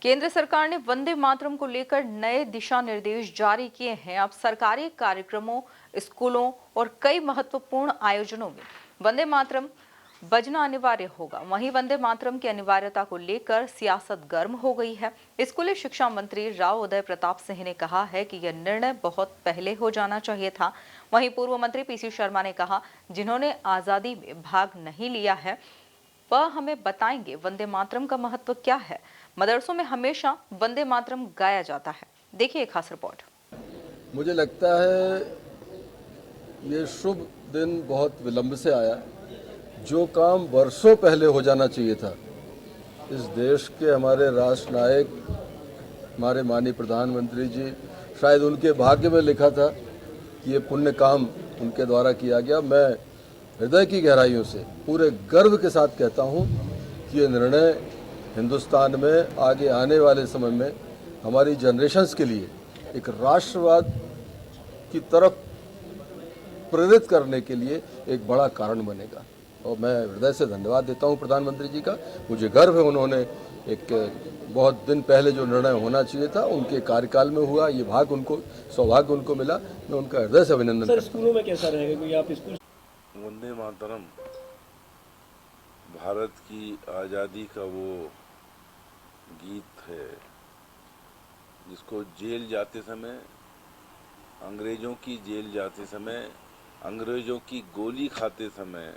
केंद्र सरकार ने वंदे मातरम को लेकर नए दिशा निर्देश जारी किए हैं। अब सरकारी कार्यक्रमों, स्कूलों और कई महत्वपूर्ण आयोजनों में वंदे मातरम बजना अनिवार्य होगा। वहीं वंदे मातरम की अनिवार्यता को लेकर सियासत गर्म हो गई है। स्कूली शिक्षा मंत्री राव उदय प्रताप सिंह ने कहा है कि यह निर्णय बहुत पहले हो जाना चाहिए था। वहीं पूर्व मंत्री पीसी शर्मा ने कहा, जिन्होंने आजादी में भाग नहीं लिया है वह हमें बताएंगे वंदे मातरम का महत्व क्या है। मदरसों में हमेशा वंदे मातरम गाया जाता है। देखिए एक खास रिपोर्ट। मुझे लगता है ये शुभ दिन बहुत विलंब से आया। जो काम वर्षों पहले हो जाना चाहिए था, इस देश के हमारे राष्ट्र नायक, हमारे माननीय प्रधानमंत्री जी, शायद उनके भाग्य में लिखा था कि ये पुण्य काम उनके द्वारा किया गया। मैं हृदय की गहराइयों से पूरे गर्व के साथ कहता हूँ कि ये निर्णय हिंदुस्तान में आगे आने वाले समय में हमारी जनरेशन्स के लिए एक राष्ट्रवाद की तरफ प्रेरित करने के लिए एक बड़ा कारण बनेगा। और मैं हृदय से धन्यवाद देता हूं प्रधानमंत्री जी का। मुझे गर्व है, उन्होंने एक बहुत दिन पहले जो निर्णय होना चाहिए था उनके कार्यकाल में हुआ, ये सौभाग्य उनको मिला। मैं उनका हृदय से अभिनंदन करता हूं। स्कूलों में कैसा रहेगा, कोई आप स्कूल? वंदे मातरम भारत की आज़ादी का वो गीत है जिसको जेल जाते समय, अंग्रेज़ों की जेल जाते समय, अंग्रेज़ों की गोली खाते समय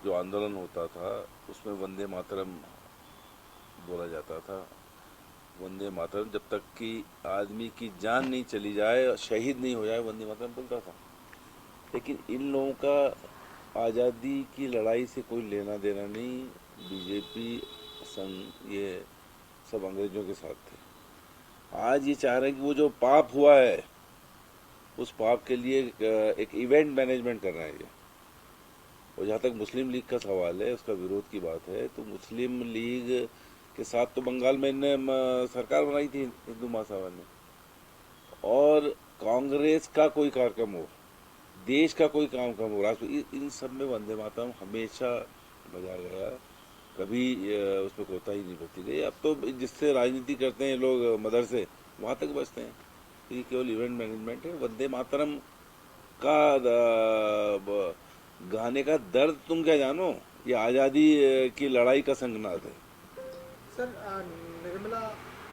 जो आंदोलन होता था उसमें वंदे मातरम बोला जाता था। वंदे मातरम जब तक कि आदमी की जान नहीं चली जाए, शहीद नहीं हो जाए, वंदे मातरम बोलता था। लेकिन इन लोगों का आज़ादी की लड़ाई से कोई लेना देना नहीं। बीजेपी संघ ये सब अंग्रेजों के साथ थे। आज ये चाह रहे हैं कि वो जो पाप हुआ है उस पाप के लिए एक इवेंट मैनेजमेंट कर रहे हैं ये। और जहाँ तक मुस्लिम लीग का सवाल है, उसका विरोध की बात है, तो मुस्लिम लीग के साथ तो बंगाल में इनने सरकार बनाई थी हिंदू महासभा ने। और कांग्रेस का कोई कार्यक्रम हो, देश का कोई कार्यक्रम हो, राष्ट्र, इन सब में वंदे मातरम हमेशा बजा गया, कभी उसमें कोताही नहीं बरती गई। अब तो जिससे राजनीति करते हैं लोग मदरसे, वहाँ तक बचते हैं। ये केवल इवेंट मैनेजमेंट है। वंदे मातरम का गाने का दर्द तुम क्या जानो, ये आज़ादी की लड़ाई का संगनाद है। सर, निर्मला